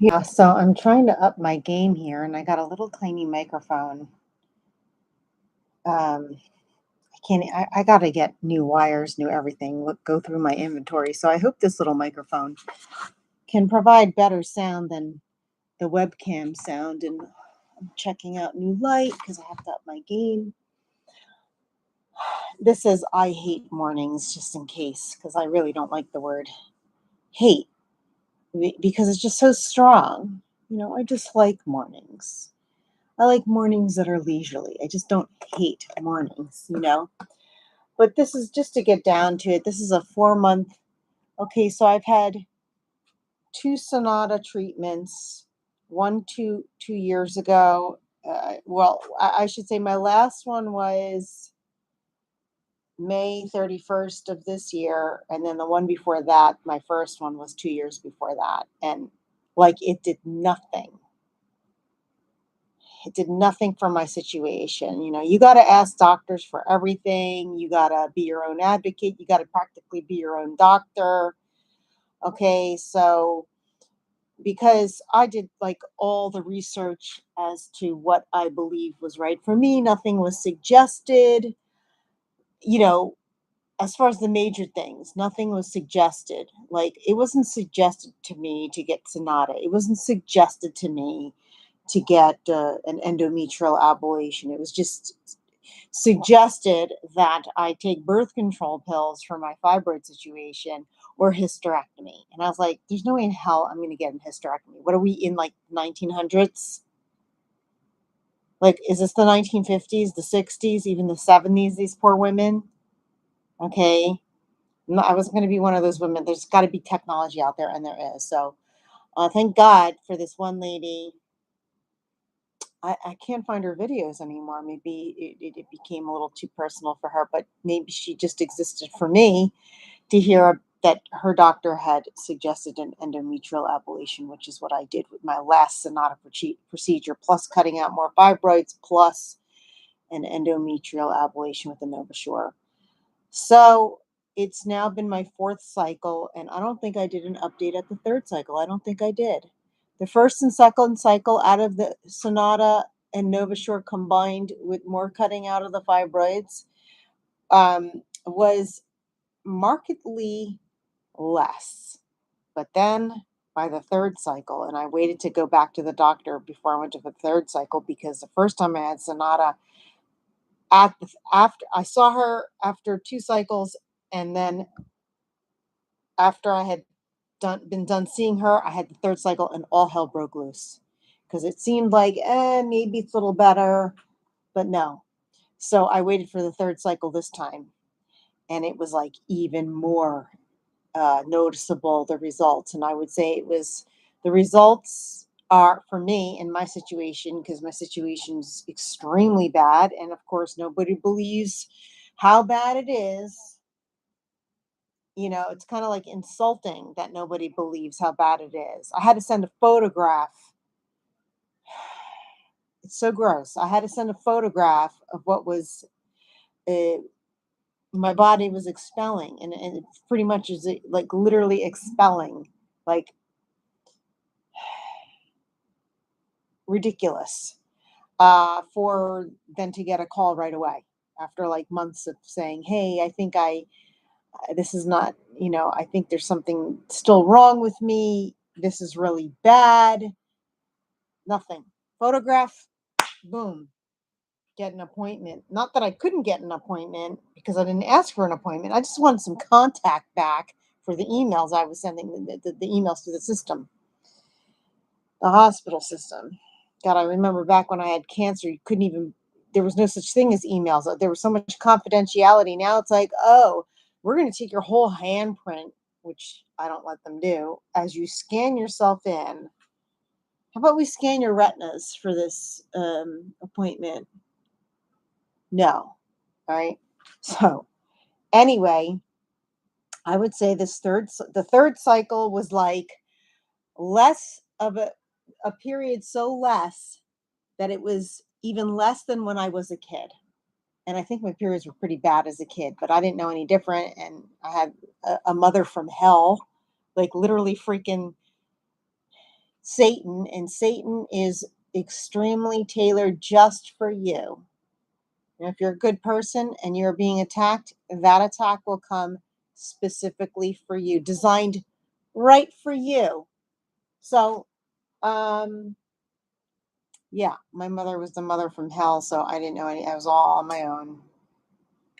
Yeah, so I'm trying to up my game here, and I got a little tiny microphone. I can't. I got to get new wires, new everything. Look, go through my inventory. So I hope this little microphone can provide better sound than the webcam sound. And I'm checking out new light because I have to up my game. This says I hate mornings, just in case, because I really don't like the word hate because it's just so strong. I just like mornings. I like mornings that are leisurely. I just don't hate mornings. But this is just to get down to it. This is a 4 month. Okay, so I've had two Sonata treatments, one 2 years ago. Well, I should say my last one was May 31st of this year. And then the one before that, my first one was 2 years before that. And like it did nothing. It did nothing for my situation. You got to ask doctors for everything. You got to be your own advocate. You got to practically be your own doctor. Okay. So, because I did like all the research as to what I believe was right for me, nothing was suggested. You know, as far as the major things, nothing was suggested. Like, it wasn't suggested to me to get Sonata. It wasn't suggested to me to get an endometrial ablation. It was just suggested that I take birth control pills for my fibroid situation or hysterectomy. And I was like, there's no way in hell I'm going to get a hysterectomy. What are we in, like 1900s? Like, is this the 1950s, the 60s, even the 70s, these poor women? Okay. No, I wasn't going to be one of those women. There's got to be technology out there, and there is. So thank God for this one lady. I can't find her videos anymore. Maybe it became a little too personal for her, but maybe she just existed for me to hear that her doctor had suggested an endometrial ablation, which is what I did with my last Sonata procedure, plus cutting out more fibroids, plus an endometrial ablation with the Novasure. So it's now been my fourth cycle, and I don't think I did an update at the third cycle. I don't think I did. The first and second cycle out of the Sonata and Novasure combined with more cutting out of the fibroids was markedly less. But then by the third cycle, and I waited to go back to the doctor before I went to the third cycle because the first time I had Sonata, after I saw her after two cycles, and then after I had been done seeing her, I had the third cycle, and all hell broke loose because it seemed like maybe it's a little better, but no. So I waited for the third cycle this time, and it was like even more noticeable, the results. And I would say it was the results are for me in my situation, because my situation is extremely bad, and of course nobody believes how bad it is. It's kind of like insulting that nobody believes how bad it is. I had to send a photograph. It's so gross. I had to send a photograph of what was uh, my body was expelling, and it pretty much is like literally expelling, like ridiculous. For then to get a call right away after like months of saying, "Hey, I think this is not, I think there's something still wrong with me. This is really bad." Nothing. Photograph, boom, get an appointment. Not that I couldn't get an appointment because I didn't ask for an appointment. I just wanted some contact back for the emails I was sending, the emails to the system, the hospital system. God, I remember back when I had cancer, you couldn't even, there was no such thing as emails. There was so much confidentiality. Now it's like, oh, we're going to take your whole handprint, which I don't let them do, as you scan yourself in. How about we scan your retinas for this appointment? No. All right. So anyway, I would say the third cycle was like less of a period, so less that it was even less than when I was a kid. And I think my periods were pretty bad as a kid, but I didn't know any different. And I had a mother from hell, like literally freaking Satan, and Satan is extremely tailored just for you. And if you're a good person and you're being attacked, that attack will come specifically for you, designed right for you. So, um, yeah, my mother was the mother from hell, so I didn't know any. I was all on my own,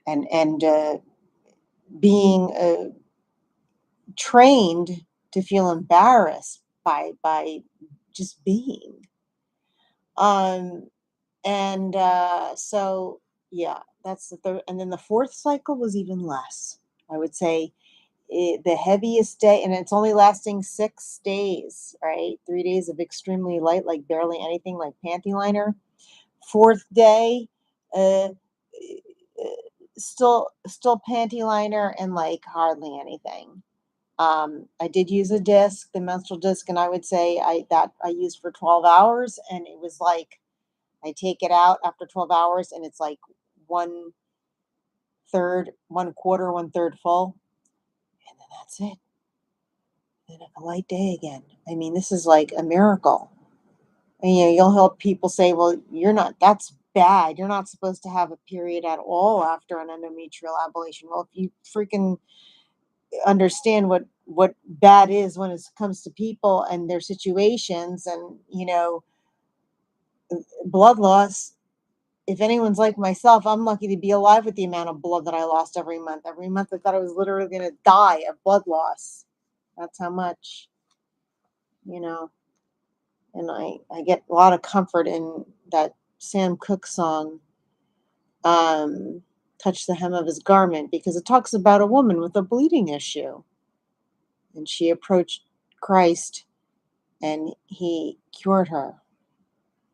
and being trained to feel embarrassed by just being. Um, and yeah, that's the third. And then the fourth cycle was even less. I would say the heaviest day, and it's only lasting 6 days, right? 3 days of extremely light, like barely anything, like panty liner. Fourth day, uh, still panty liner and like hardly anything. I did use a disc, the menstrual disc, and I would say I used for 12 hours, and it was like I take it out after 12 hours, and it's like one third, one quarter, one third full, and then that's it. Then a light day again. I mean, this is like a miracle. And you'll help people say, well, you're not, that's bad. You're not supposed to have a period at all after an endometrial ablation. Well, if you freaking understand what bad is when it comes to people and their situations and blood loss, if anyone's like myself, I'm lucky to be alive with the amount of blood that I lost every month. Every month I thought I was literally going to die of blood loss. That's how much, you know. And I get a lot of comfort in that Sam Cooke song, um, Touch the Hem of His Garment, because it talks about a woman with a bleeding issue. And she approached Christ and he cured her,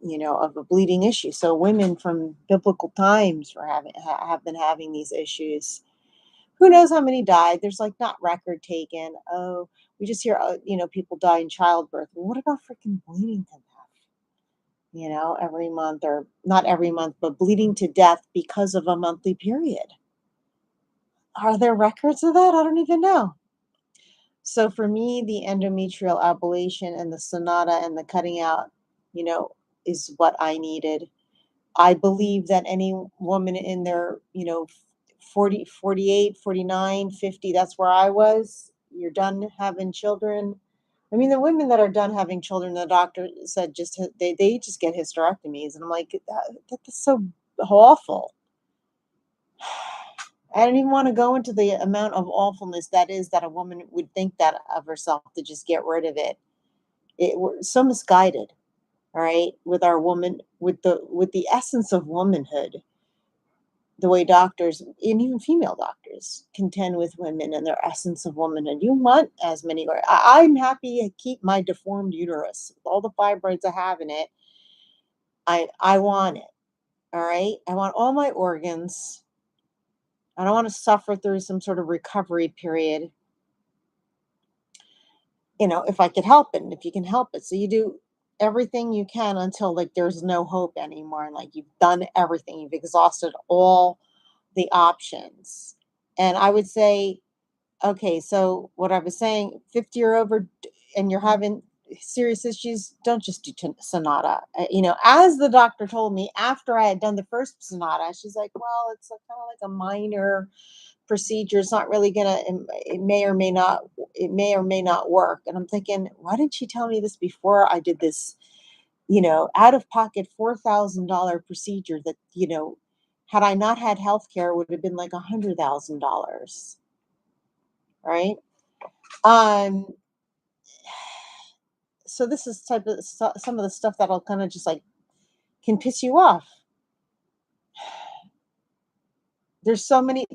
of a bleeding issue. So women from biblical times were have been having these issues. Who knows how many died? There's like not record taken. Oh, we just hear people die in childbirth. Well, what about freaking bleeding to death? Every month, or not every month, but bleeding to death because of a monthly period. Are there records of that? I don't even know. So for me, the endometrial ablation and the sonata and the cutting out, you know, is what I needed. I believe that any woman in their, 40, 48, 49, 50, that's where I was. You're done having children. I mean, the women that are done having children, the doctor said they just get hysterectomies. And I'm like, that's so awful. I don't even want to go into the amount of awfulness that is that a woman would think that of herself to just get rid of it. We're so misguided, all right, with our woman, with the essence of womanhood, the way doctors and even female doctors contend with women and their essence of womanhood. You want as many, or I'm happy to keep my deformed uterus with all the fibroids I have in it. I want it. All right. I want all my organs. I don't want to suffer through some sort of recovery period, if I could help it and if you can help it. So you do everything you can until like there's no hope anymore. And like you've done everything, you've exhausted all the options. And I would say, okay, so what I was saying, 50 or over, and you're having serious issues, don't just do Sonata. As the doctor told me after I had done the first Sonata, she's like, well, it's kind of like a minor procedure. It's not really gonna, it may or may not work. And I'm thinking, why didn't she tell me this before I did this, out of pocket $4,000 procedure that, had I not had health care, would have been like $100,000. Right. Um, so this is some of the stuff that'll kind of just like can piss you off. There's so many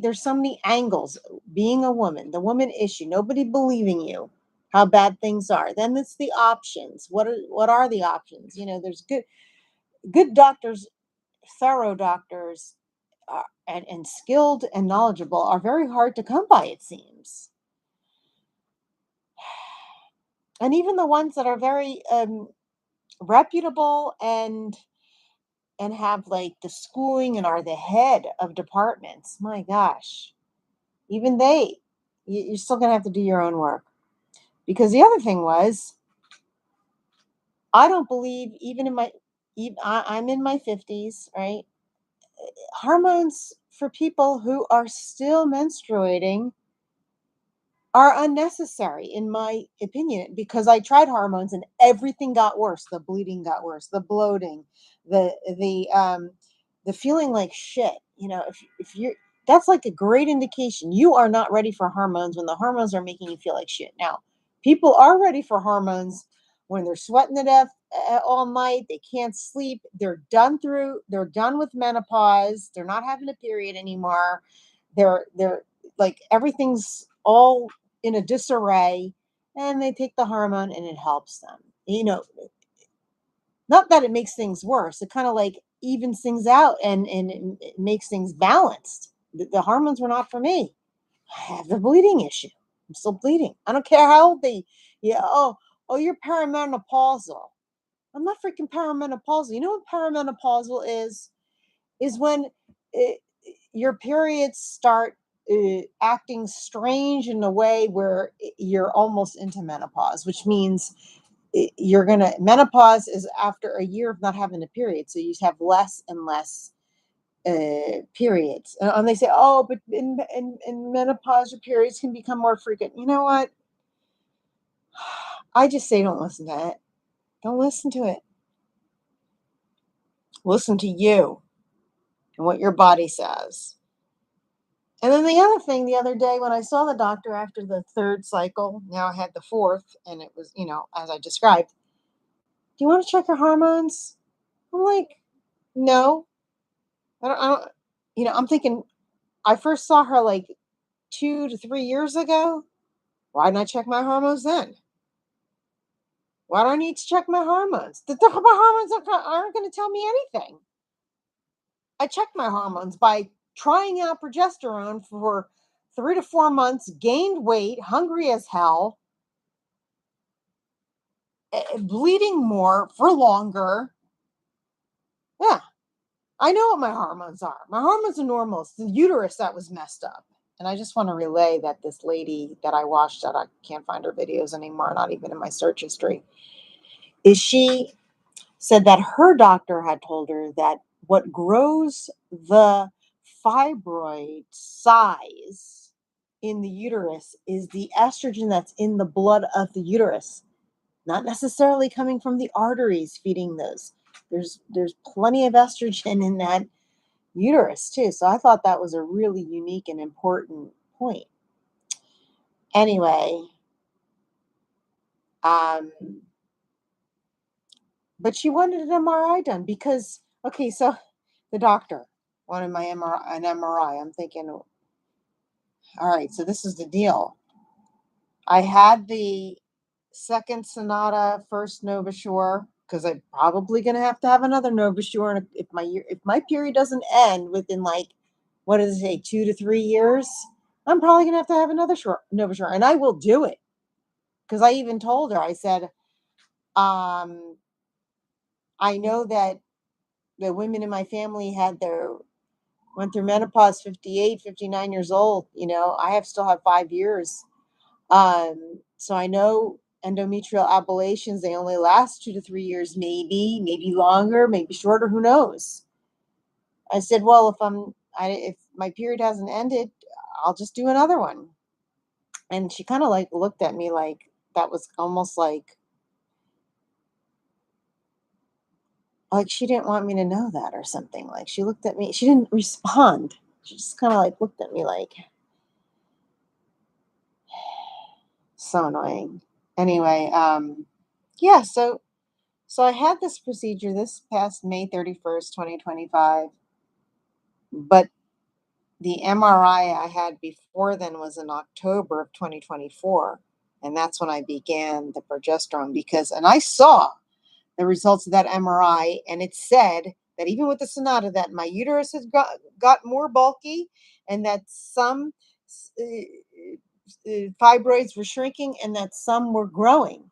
angles. Being a woman, the woman issue, nobody believing you, how bad things are. Then it's the options. What are the options? There's good doctors, thorough doctors, and skilled and knowledgeable are very hard to come by, it seems. And even the ones that are very reputable and have like the schooling and are the head of departments, my gosh, even you're still going to have to do your own work. Because the other thing was, I don't believe even in my I'm in my 50s, right? Hormones for people who are still menstruating are unnecessary in my opinion, because I tried hormones and everything got worse. The bleeding got worse, the bloating, the the um the feeling like shit. If you're that's like a great indication you are not ready for hormones when the hormones are making you feel like shit. Now, people are ready for hormones when they're sweating to death all night, they can't sleep, they're done with menopause, they're not having a period anymore. They're like everything's all in a disarray, and they take the hormone and it helps them. Not that it makes things worse, it kind of like evens things out, and it makes things balanced. The hormones were not for me. I have a bleeding issue. I'm still bleeding. I don't care how old they, yeah, oh, you're perimenopausal. I'm not freaking perimenopausal. You know what perimenopausal is when it, your periods start acting strange in a way where you're almost into menopause, which means you're gonna menopause is after a year of not having a period, so you have less and less periods, and they say, oh, but in menopause your periods can become more frequent. You know what? I just say don't listen to it. Don't listen to it. Listen to you and what your body says. And then the other thing, the other day when I saw the doctor after the third cycle, now I had the fourth, and it was, as I described, do you want to check your hormones? I'm like, no, I don't, I'm thinking, I first saw her like 2 to 3 years ago. Why didn't I check my hormones then? Why do I need to check my hormones? My hormones aren't going to tell me anything. I checked my hormones by trying out progesterone for 3 to 4 months, gained weight, hungry as hell, bleeding more for longer. Yeah, I know what my hormones are. My hormones are normal. It's the uterus that was messed up. And I just want to relay that this lady that I watched, that I can't find her videos anymore, not even in my search history, is she said that her doctor had told her that what grows the fibroid size in the uterus is the estrogen that's in the blood of the uterus, not necessarily coming from the arteries feeding those. There's plenty of estrogen in that uterus too. So I thought that was a really unique and important point. Anyway, um, but she wanted an MRI done because, okay, so the doctor wanted an MRI. I'm thinking, all right, so this is the deal. I had the second Sonata, first Novasure, because I'm probably going to have another Novasure, and if my period doesn't end within, like, what does it say, 2 to 3 years, I'm probably going to have another Novasure, and I will do it, because I even told her, I said, um, I know that the women in my family went through menopause 58, 59 years old. I still have 5 years. So I know endometrial ablations, they only last 2 to 3 years, maybe longer, maybe shorter, who knows? I said, well, if my period hasn't ended, I'll just do another one. And she kind of like looked at me like that was almost like she didn't want me to know that or something. Like she looked at me, she didn't respond. She just kind of like looked at me like, so annoying. Anyway, yeah, so I had this procedure this past May 31st, 2025, but the MRI I had before then was in October of 2024, and that's when I began the progesterone, and I saw the results of that MRI, and it said that even with the Sonata, that my uterus has got more bulky, and that some fibroids were shrinking, and that some were growing.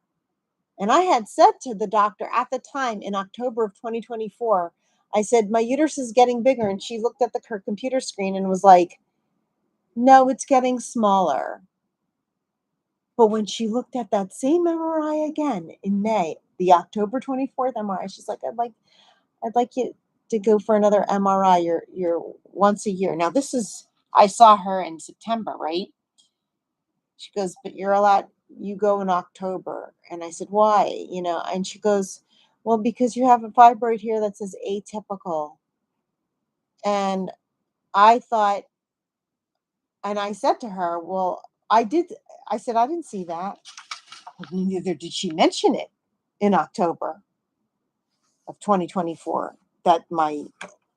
And I had said to the doctor at the time in October of 2024, I said, my uterus is getting bigger. And she looked at her computer screen and was like, no, it's getting smaller. But when she looked at that same MRI again in May, the October 24th MRI. She's like, I'd like you to go for another MRI. You're once a year. Now this is I saw her in September, right? She goes, but you're allowed, you go in October. And I said, why? And she goes, well, because you have a fibroid here that says atypical. And I thought, and I said to her, well, I said, I didn't see that. Neither did she mention it in October of 2024 that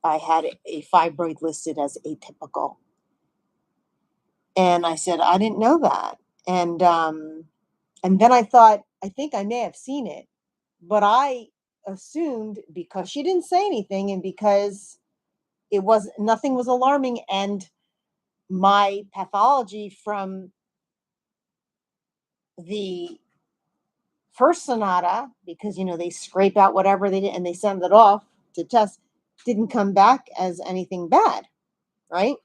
I had a fibroid listed as atypical. And I said, I didn't know that. And then I thought, I think I may have seen it, but I assumed because she didn't say anything and because it was nothing was alarming, and my pathology from the first Sonata, because they scrape out whatever they did and they send it off to test, didn't come back as anything bad, right?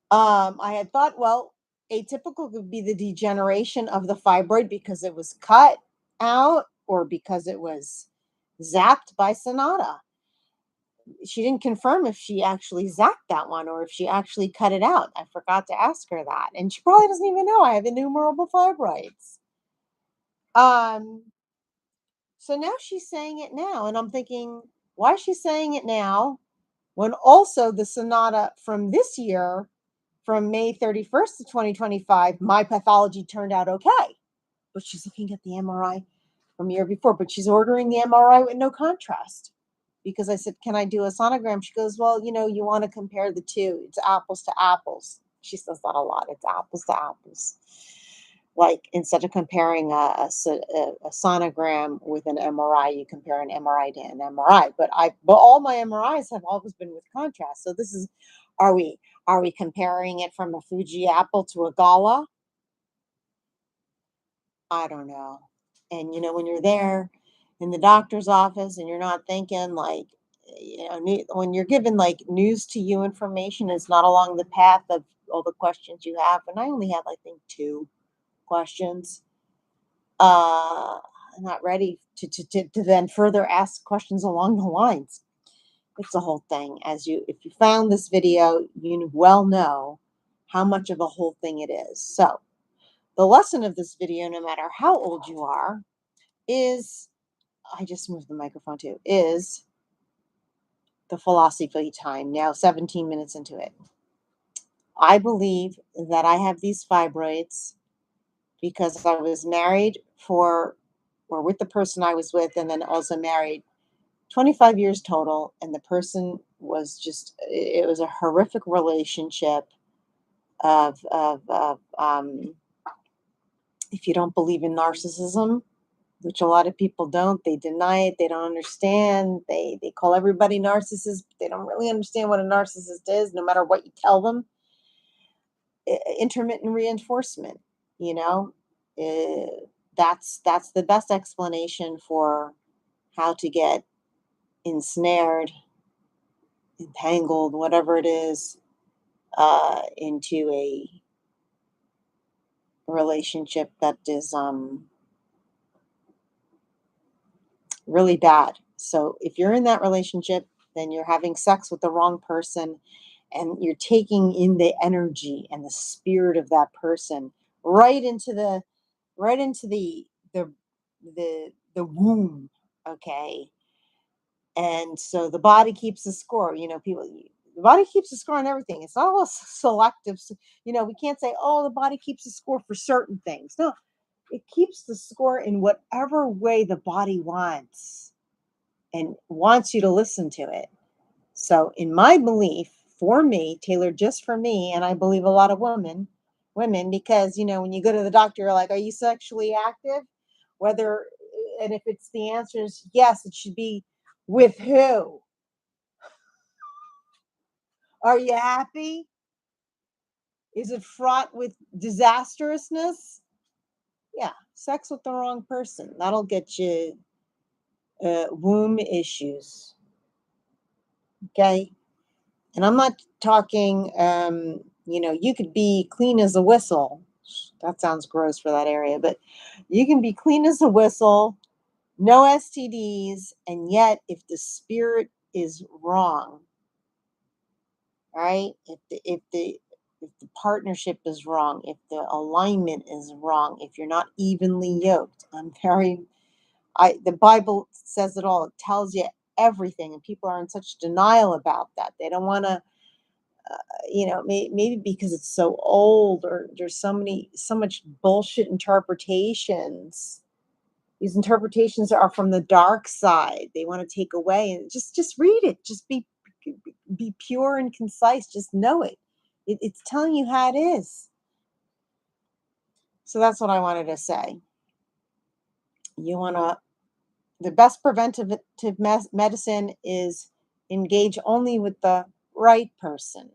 I had thought, well, atypical could be the degeneration of the fibroid because it was cut out or because it was zapped by Sonata. She didn't confirm if she actually zapped that one or if she actually cut it out. I forgot to ask her that. And she probably doesn't even know I have innumerable fibroids. Um, so now she's saying it now. And I'm thinking, why is she saying it now when also the Sonata from this year, from May 31st of 2025, my pathology turned out okay. But she's looking at the MRI from the year before, but she's ordering the MRI with no contrast. Because I said, can I do a sonogram? She goes, well, you want to compare the two. It's apples to apples. She says that a lot. It's apples to apples. Like instead of comparing a sonogram with an MRI, you compare an MRI to an MRI. But all my MRIs have always been with contrast. So this is, are we comparing it from a Fuji apple to a Gala? I don't know. And when you're there in the doctor's office and you're not thinking like, when you're given like news to you information, it's not along the path of all the questions you have. And I only had, I think, two questions. I'm not ready to then further ask questions along the lines. It's a whole thing. If you found this video, you well know how much of a whole thing it is. So the lesson of this video, no matter how old you are, is, I just moved the microphone too, is the philosophy time. Now 17 minutes into it. I believe that I have these fibroids because I was married or with the person I was with, and then also married 25 years total. And the person was it was a horrific relationship of if you don't believe in narcissism, which a lot of people don't. They deny it. They don't understand. They call everybody narcissist, but they don't really understand what a narcissist is, no matter what you tell them. Intermittent reinforcement, you know, that's the best explanation for how to get ensnared, entangled, whatever it is, into a relationship that is really bad. So if you're in that relationship, then you're having sex with the wrong person and you're taking in the energy and the spirit of that person right into the the womb, okay? And so the body keeps the score. The body keeps the score on everything. It's not all selective. We can't say, oh, the body keeps the score for certain things. No, it keeps the score in whatever way the body wants and wants you to listen to it. So, in my belief, for me, tailored just for me, and I believe a lot of women, because when you go to the doctor, you're like, "Are you sexually active?" Whether and if it's the answer is yes, it should be with who? Are you happy? Is it fraught with disastrousness? Yeah, sex with the wrong person. That'll get you womb issues. Okay. And I'm not talking, you could be clean as a whistle. That sounds gross for that area, but you can be clean as a whistle, no STDs, and yet if the spirit is wrong, right? If the partnership is wrong, if the alignment is wrong, if you're not evenly yoked, the Bible says it all. It tells you everything, and people are in such denial about that. They don't want to, maybe because it's so old, or there's so much bullshit interpretations. These interpretations are from the dark side. They want to take away, and just read it. Just be pure and concise. Just know it. It's telling you how it is. So that's what I wanted to say. You want to The best preventative medicine is engage only with the right person,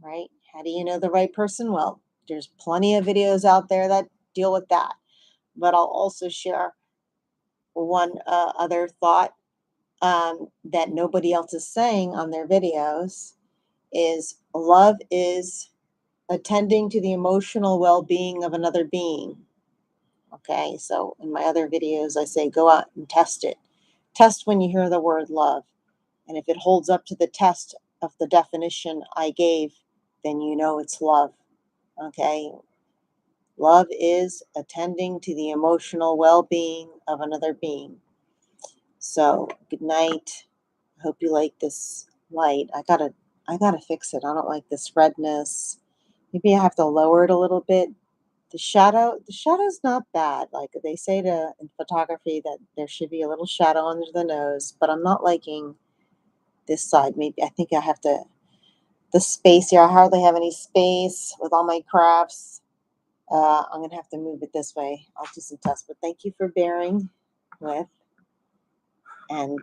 right? How do you know the right person? Well, there's plenty of videos out there that deal with that. But I'll also share one other thought that nobody else is saying on their videos is love is attending to the emotional well-being of another being. Okay, so in my other videos, I say go out and test it. Test when you hear the word love. And if it holds up to the test of the definition I gave, then you know it's love. Okay, love is attending to the emotional well being of another being. So, good night. I hope you like this light. I gotta fix it. I don't like this redness. Maybe I have to lower it a little bit. The shadow's not bad. Like they say in photography that there should be a little shadow under the nose, but I'm not liking this side. Maybe I think I have to the space here. I hardly have any space with all my crafts. I'm gonna have to move it this way. I'll do some tests. But thank you for bearing with, and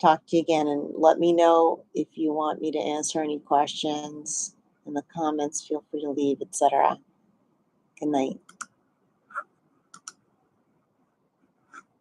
talk to you again. And let me know if you want me to answer any questions in the comments. Feel free to leave, etc. Good night.